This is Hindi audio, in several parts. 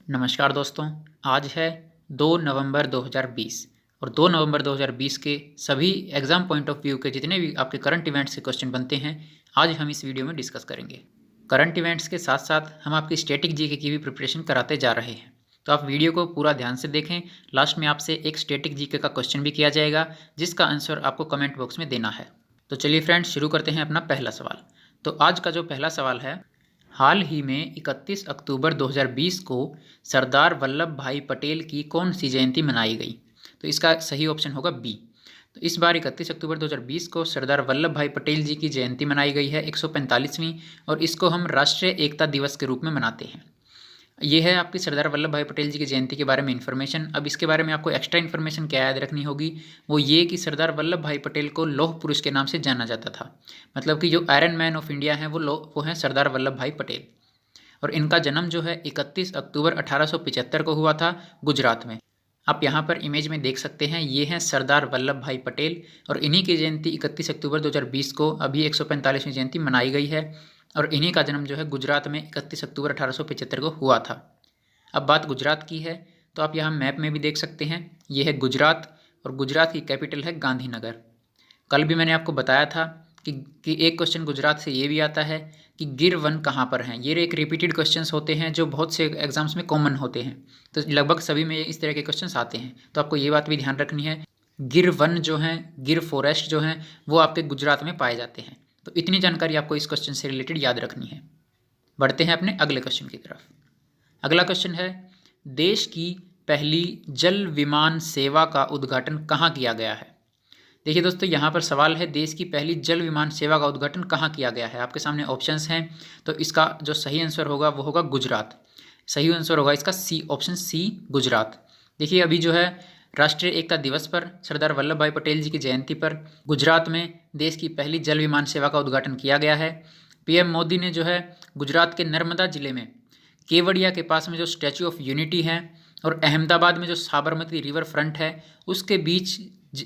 नमस्कार दोस्तों। आज है 2 नवंबर 2020 और 2 नवंबर 2020 के सभी एग्ज़ाम पॉइंट ऑफ व्यू के जितने भी आपके करंट इवेंट्स के क्वेश्चन बनते हैं, आज हम इस वीडियो में डिस्कस करेंगे। करंट इवेंट्स के साथ साथ हम आपकी स्टैटिक जीके की भी प्रिपरेशन कराते जा रहे हैं, तो आप वीडियो को पूरा ध्यान से देखें। लास्ट में आपसे एक स्टैटिक जीके का क्वेश्चन भी किया जाएगा, जिसका आंसर आपको कमेंट बॉक्स में देना है। तो चलिए फ्रेंड्स, शुरू करते हैं अपना पहला सवाल। तो आज का जो पहला सवाल है, हाल ही में 31 अक्टूबर 2020 को सरदार वल्लभ भाई पटेल की कौन सी जयंती मनाई गई? तो इसका सही ऑप्शन होगा बी। तो इस बार 31 अक्टूबर 2020 को सरदार वल्लभ भाई पटेल जी की जयंती मनाई गई है, 145वीं, और इसको हम राष्ट्रीय एकता दिवस के रूप में मनाते हैं। ये है आपकी सरदार वल्लभ भाई पटेल जी की जयंती के बारे में इन्फॉर्मेशन। अब इसके बारे में आपको एक्स्ट्रा इन्फॉर्मेशन क्या याद रखनी होगी, वो ये कि सरदार वल्लभ भाई पटेल को लौह पुरुष के नाम से जाना जाता था। मतलब कि जो आयरन मैन ऑफ इंडिया है वो हैं सरदार वल्लभ भाई पटेल। और इनका जन्म जो है 31 अक्टूबर 1875 को हुआ था, गुजरात में। आप यहाँ पर इमेज में देख सकते हैं, ये हैं सरदार वल्लभ भाई पटेल, और इन्हीं की जयंती 31 अक्टूबर 2020 को अभी 145वीं जयंती मनाई गई है। और इन्हीं का जन्म जो है गुजरात में 31 अक्टूबर 1875 को हुआ था। अब बात गुजरात की है, तो आप यहाँ मैप में भी देख सकते हैं, ये है गुजरात, और गुजरात की कैपिटल है गांधीनगर। कल भी मैंने आपको बताया था कि एक क्वेश्चन गुजरात से ये भी आता है कि गिर वन कहाँ पर हैं। ये एक रिपीटेड क्वेश्चंस होते हैं जो बहुत से एग्जाम्स में कॉमन होते हैं, तो लगभग सभी में इस तरह के क्वेश्चंस आते हैं। तो आपको ये बात भी ध्यान रखनी है, गिर वन जो हैं, गिर फॉरेस्ट जो हैं, वो आपके गुजरात में पाए जाते हैं। तो इतनी जानकारी आपको इस क्वेश्चन से रिलेटेड याद रखनी है। बढ़ते हैं अपने अगले क्वेश्चन की तरफ। अगला क्वेश्चन है, देश की पहली जल विमान सेवा का उद्घाटन कहाँ किया गया है? देखिए दोस्तों, यहाँ पर सवाल है, देश की पहली जल विमान सेवा का उद्घाटन कहाँ किया गया है। आपके सामने ऑप्शंस हैं, तो इसका जो सही आंसर होगा वो होगा गुजरात। सही आंसर होगा इसका सी, ऑप्शन सी, गुजरात। देखिए अभी जो है राष्ट्रीय एकता दिवस पर, सरदार वल्लभ भाई पटेल जी की जयंती पर, गुजरात में देश की पहली जल विमान सेवा का उद्घाटन किया गया है। पीएम मोदी ने जो है गुजरात के नर्मदा जिले में केवड़िया के पास में जो स्टैचू ऑफ यूनिटी है, और अहमदाबाद में जो साबरमती रिवर फ्रंट है, उसके बीच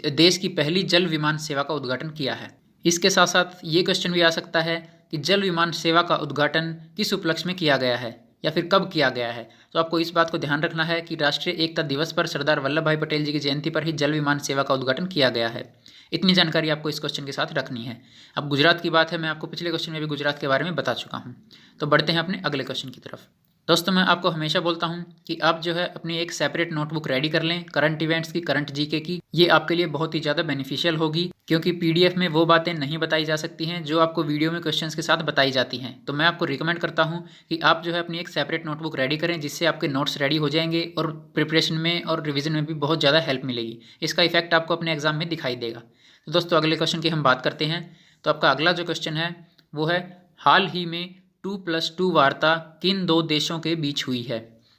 देश की पहली जल विमान सेवा का उद्घाटन किया है। इसके साथ साथ ये क्वेश्चन भी आ सकता है कि जल विमान सेवा का उद्घाटन किस उपलक्ष्य में किया गया है या फिर कब किया गया है। तो आपको इस बात को ध्यान रखना है कि राष्ट्रीय एकता दिवस पर, सरदार वल्लभ भाई पटेल जी की जयंती पर ही जल विमान सेवा का उद्घाटन किया गया है। इतनी जानकारी आपको इस क्वेश्चन के साथ रखनी है। अब गुजरात की बात है, मैं आपको पिछले क्वेश्चन में भी गुजरात के बारे में बता चुका हूँ। तो बढ़ते हैं अपने अगले क्वेश्चन की तरफ। दोस्तों, मैं आपको हमेशा बोलता हूं कि आप जो है अपनी एक सेपरेट नोटबुक रेडी कर लें करंट इवेंट्स की, करंट जीके की। ये आपके लिए बहुत ही ज़्यादा बेनिफिशियल होगी, क्योंकि पीडीएफ में वो बातें नहीं बताई जा सकती हैं जो आपको वीडियो में क्वेश्चंस के साथ बताई जाती हैं। तो मैं आपको रिकमेंड करता हूं कि आप जो है अपनी एक सेपरेट नोटबुक रेडी करें, जिससे आपके नोट्स रेडी हो जाएंगे और प्रिपरेशन में और रिविजन में भी बहुत ज़्यादा हेल्प मिलेगी। इसका इफेक्ट आपको अपने एग्जाम में दिखाई देगा। तो दोस्तों, अगले क्वेश्चन की हम बात करते हैं। तो आपका अगला जो क्वेश्चन है वो है, हाल ही में 2+2 वार्ता किन दो देशों के बीच हुई है?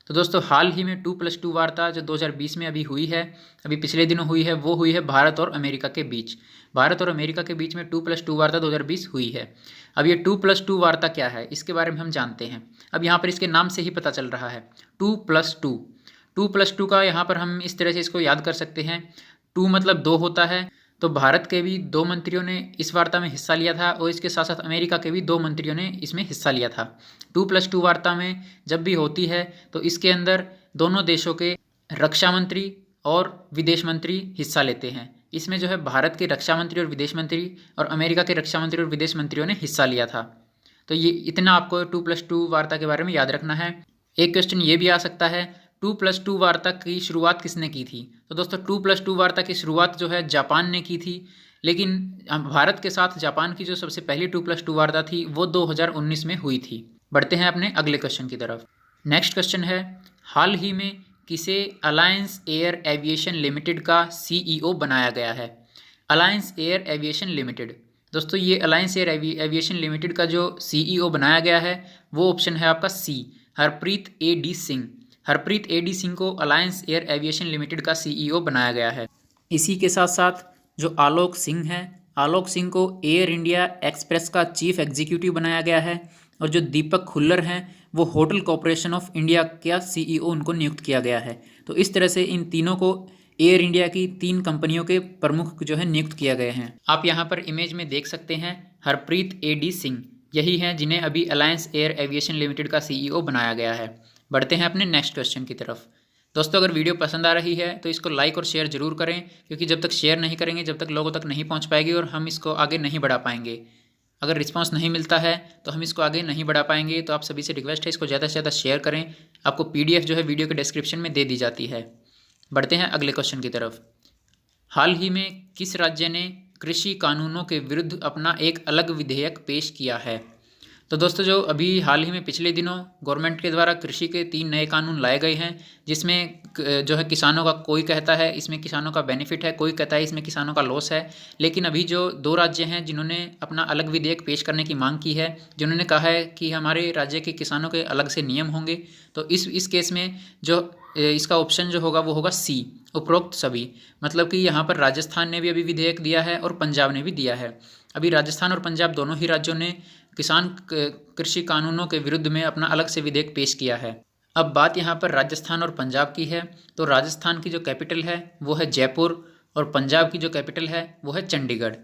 तो दोस्तों, हाल ही में 2+2 वार्ता जो 2020 में अभी हुई है, अभी पिछले दिनों हुई है, वो हुई है भारत और अमेरिका के बीच। भारत और अमेरिका के बीच में 2+2 वार्ता 2020 हुई है। अब ये 2+2 वार्ता क्या है, इसके बारे में हम जानते हैं। अब यहाँ पर इसके नाम से ही पता चल रहा है, 2+2। 2+2 का यहाँ पर हम इस तरह से इसको याद कर सकते हैं, 2 मतलब 2 होता है, तो भारत के भी 2 मंत्रियों ने इस वार्ता में हिस्सा लिया था, और इसके साथ साथ अमेरिका के भी 2 मंत्रियों ने इसमें हिस्सा लिया था। 2+2 वार्ता में जब भी होती है तो इसके अंदर दोनों देशों के रक्षा मंत्री और विदेश मंत्री हिस्सा लेते हैं। इसमें जो है भारत के रक्षा मंत्री और विदेश मंत्री और अमेरिका के रक्षा मंत्री और विदेश मंत्रियों ने हिस्सा लिया था। तो ये इतना आपको 2+2 वार्ता के बारे में याद रखना है। एक क्वेश्चन ये भी आ सकता है, 2+2 वार्ता की शुरुआत किसने की थी? तो दोस्तों, 2+2 वार्ता की शुरुआत जो है जापान ने की थी, लेकिन भारत के साथ जापान की जो सबसे पहली 2+2 वार्ता थी वो 2019 में हुई थी। बढ़ते हैं अपने अगले क्वेश्चन की तरफ। नेक्स्ट क्वेश्चन है, हाल ही में किसे अलायंस एयर एविएशन लिमिटेड का सीईओ बनाया गया है? अलायंस एयर एविएशन लिमिटेड, दोस्तों ये अलायंस एयर एविएशन लिमिटेड का जो सीईओ बनाया गया है वो ऑप्शन है आपका C, Harpreet A D Singh. Harpreet A D Singh को अलायंस एयर एविएशन लिमिटेड का सीईओ बनाया गया है। इसी के साथ साथ जो आलोक सिंह हैं, आलोक सिंह को एयर इंडिया एक्सप्रेस का चीफ एग्जीक्यूटिव बनाया गया है, और जो दीपक खुल्लर हैं वो होटल कॉरपोरेशन ऑफ इंडिया का सीईओ उनको नियुक्त किया गया है। तो इस तरह से इन तीनों को एयर इंडिया की 3 कंपनियों के प्रमुख जो है नियुक्त किया गए हैं। आप यहाँ पर इमेज में देख सकते हैं, हरप्रीत ए डी सिंह यही हैं जिन्हें अभी अलायंस एयर एविएशन लिमिटेड का सीईओ बनाया गया है। बढ़ते हैं अपने नेक्स्ट क्वेश्चन की तरफ। दोस्तों अगर वीडियो पसंद आ रही है तो इसको लाइक और शेयर जरूर करें, क्योंकि जब तक शेयर नहीं करेंगे जब तक लोगों तक नहीं पहुंच पाएगी और हम इसको आगे नहीं बढ़ा पाएंगे। अगर रिस्पांस नहीं मिलता है तो हम इसको आगे नहीं बढ़ा पाएंगे। तो आप सभी से रिक्वेस्ट है इसको ज़्यादा से ज़्यादा शेयर करें। आपको PDF जो है वीडियो के डिस्क्रिप्शन में दे दी जाती है। बढ़ते हैं अगले क्वेश्चन की तरफ। हाल ही में किस राज्य ने कृषि कानूनों के विरुद्ध अपना एक अलग विधेयक पेश किया है? तो दोस्तों जो अभी हाल ही में पिछले दिनों गवर्नमेंट के द्वारा कृषि के 3 नए कानून लाए गए हैं, जिसमें जो है किसानों का, कोई कहता है इसमें किसानों का बेनिफिट है, कोई कहता है इसमें किसानों का लॉस है। लेकिन अभी जो 2 राज्य हैं जिन्होंने अपना अलग विधेयक पेश करने की मांग की है, जिन्होंने कहा है कि हमारे राज्य के किसानों के अलग से नियम होंगे, तो इस केस में जो इसका ऑप्शन जो होगा वो होगा C, उपरोक्त सभी। मतलब कि यहाँ पर राजस्थान ने भी अभी विधेयक दिया है और पंजाब ने भी दिया है। अभी राजस्थान और पंजाब दोनों ही राज्यों ने किसान कृषि कानूनों के विरुद्ध में अपना अलग से विधेयक पेश किया है। अब बात यहाँ पर राजस्थान और पंजाब की है, तो राजस्थान की जो कैपिटल है वो है जयपुर और पंजाब की जो कैपिटल है वो है चंडीगढ़।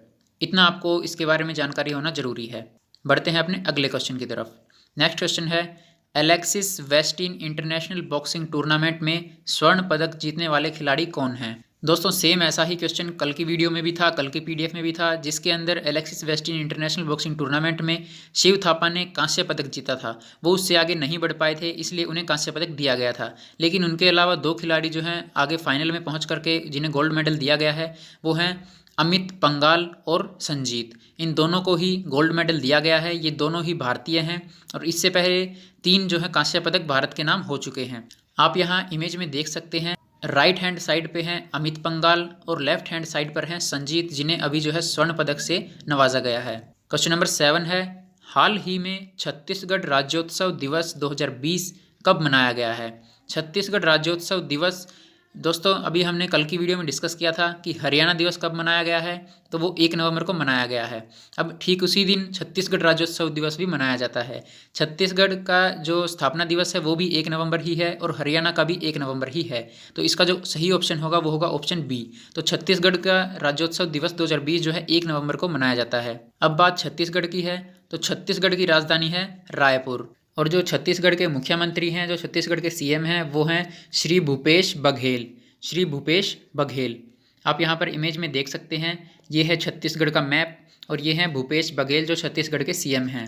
इतना आपको इसके बारे में जानकारी होना जरूरी है। बढ़ते हैं अपने अगले क्वेश्चन की तरफ। नेक्स्ट क्वेश्चन है, Alexis Westin international boxing tournament में स्वर्ण पदक जीतने वाले खिलाड़ी कौन हैं? दोस्तों सेम ऐसा ही क्वेश्चन कल की वीडियो में भी था, कल की PDF में भी था, जिसके अंदर Alexis Westin international boxing tournament में शिव थापा ने कांस्य पदक जीता था। वो उससे आगे नहीं बढ़ पाए थे, इसलिए उन्हें कांस्य पदक दिया गया था। लेकिन उनके अलावा 2 खिलाड़ी जो हैं आगे फाइनल में पहुँच करके जिन्हें गोल्ड मेडल दिया गया है वो हैं अमित पंघाल और संजीत। इन दोनों को ही गोल्ड मेडल दिया गया है। ये दोनों ही भारतीय हैं और इससे पहले 3 जो है कांस्य पदक भारत के नाम हो चुके हैं। आप यहाँ इमेज में देख सकते हैं, राइट हैंड साइड पे हैं अमित पंघाल और लेफ्ट हैंड साइड पर हैं संजीत, जिन्हें अभी जो है स्वर्ण पदक से नवाजा गया है। क्वेश्चन नंबर 7 है, हाल ही में छत्तीसगढ़ राज्योत्सव दिवस 2020 कब मनाया गया है? छत्तीसगढ़ राज्योत्सव दिवस दोस्तों अभी हमने कल की वीडियो में डिस्कस किया था कि हरियाणा दिवस कब मनाया गया है, तो वो 1 नवंबर को मनाया गया है। अब ठीक उसी दिन छत्तीसगढ़ राज्योत्सव दिवस भी मनाया जाता है। छत्तीसगढ़ का जो स्थापना दिवस है वो भी 1 नवंबर ही है और हरियाणा का भी 1 नवंबर ही है। तो इसका जो सही ऑप्शन होगा वो होगा ऑप्शन B। तो छत्तीसगढ़ का राज्योत्सव दिवस 2020 जो है 1 नवंबर को मनाया जाता है। अब बात छत्तीसगढ़ की है, तो छत्तीसगढ़ की राजधानी है रायपुर और जो छत्तीसगढ़ के मुख्यमंत्री हैं, जो छत्तीसगढ़ के CM हैं वो हैं श्री भूपेश बघेल। श्री भूपेश बघेल आप यहाँ पर इमेज में देख सकते हैं, ये है छत्तीसगढ़ का मैप और ये हैं भूपेश बघेल जो छत्तीसगढ़ के CM हैं।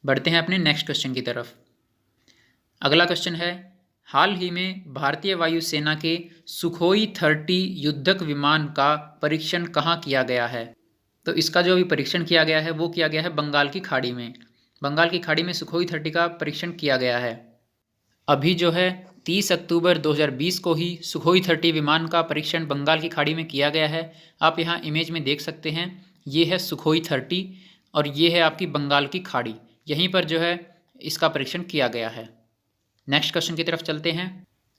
बढ़ते हैं अपने नेक्स्ट क्वेश्चन की तरफ। अगला क्वेश्चन है, हाल ही में भारतीय वायुसेना के सुखोई 30 युद्धक विमान का परीक्षण कहाँ किया गया है? तो इसका जो अभी परीक्षण किया गया है वो किया गया है बंगाल की खाड़ी में। बंगाल की खाड़ी में सुखोई 30 का परीक्षण किया गया है। अभी जो है 30 अक्टूबर 2020 को ही सुखोई 30 विमान का परीक्षण बंगाल की खाड़ी में किया गया है। आप यहाँ इमेज में देख सकते हैं, ये है सुखोई 30 और ये है आपकी बंगाल की खाड़ी। यहीं पर जो है इसका परीक्षण किया गया है। नेक्स्ट क्वेश्चन की तरफ चलते हैं।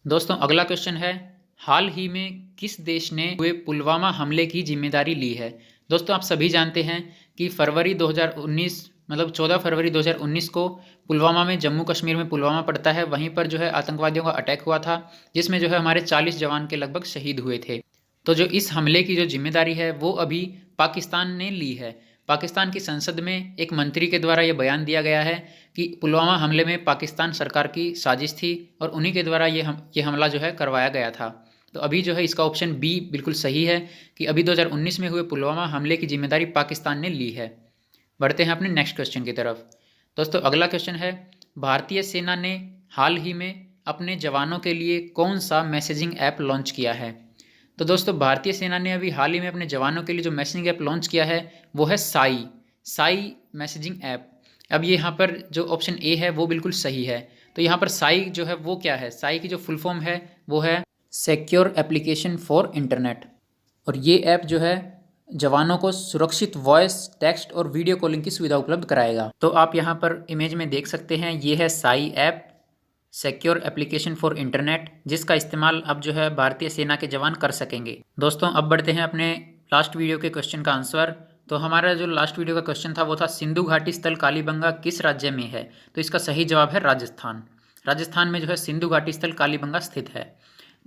दोस्तों अगला क्वेश्चन है, हाल ही में किस देश ने हुए पुलवामा हमले की जिम्मेदारी ली है? दोस्तों आप सभी जानते हैं कि फरवरी 2019 मतलब 14 फरवरी 2019 को पुलवामा में, जम्मू कश्मीर में पुलवामा पड़ता है, वहीं पर जो है आतंकवादियों का अटैक हुआ था, जिसमें जो है हमारे 40 जवान के लगभग शहीद हुए थे। तो जो इस हमले की जो जिम्मेदारी है वो अभी पाकिस्तान ने ली है। पाकिस्तान की संसद में एक मंत्री के द्वारा ये बयान दिया गया है कि पुलवामा हमले में पाकिस्तान सरकार की साजिश थी और उन्हीं के द्वारा ये हमला जो है करवाया गया था। तो अभी जो है इसका ऑप्शन B बिल्कुल सही है कि अभी 2019 में हुए पुलवामा हमले की जिम्मेदारी पाकिस्तान ने ली है। बढ़ते हैं अपने नेक्स्ट क्वेश्चन की तरफ। दोस्तों अगला क्वेश्चन है, भारतीय सेना ने हाल ही में अपने जवानों के लिए कौन सा मैसेजिंग ऐप लॉन्च किया है? तो दोस्तों भारतीय सेना ने अभी हाल ही में अपने जवानों के लिए जो मैसेजिंग ऐप लॉन्च किया है वो है साई मैसेजिंग ऐप। अब ये यहाँ पर जो ऑप्शन A है वो बिल्कुल सही है। तो यहाँ पर साई जो है वो क्या है? साई की जो फुल फॉर्म है वो है सिक्योर एप्लीकेशन फॉर इंटरनेट और ये ऐप जो है जवानों को सुरक्षित वॉइस, टेक्स्ट और वीडियो कॉलिंग की सुविधा उपलब्ध कराएगा। तो आप यहाँ पर इमेज में देख सकते हैं, ये है Sai app, secure application for internet, जिसका इस्तेमाल अब जो है भारतीय सेना के जवान कर सकेंगे। दोस्तों अब बढ़ते हैं अपने लास्ट वीडियो के क्वेश्चन का आंसर। तो हमारा जो लास्ट वीडियो का क्वेश्चन था वो था सिंधु घाटी स्थल कालीबंगा किस राज्य में है? तो इसका सही जवाब है राजस्थान। राजस्थान में जो है सिंधु घाटी स्थल कालीबंगा स्थित है।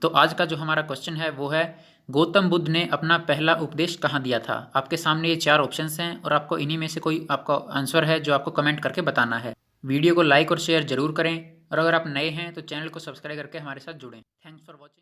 तो आज का जो हमारा क्वेश्चन है वो है, गौतम बुद्ध ने अपना पहला उपदेश कहाँ दिया था? आपके सामने ये 4 ऑप्शंस हैं और आपको इन्हीं में से कोई आपका आंसर है जो आपको कमेंट करके बताना है। वीडियो को लाइक और शेयर जरूर करें और अगर आप नए हैं तो चैनल को सब्सक्राइब करके हमारे साथ जुड़ें। Thanks for watching.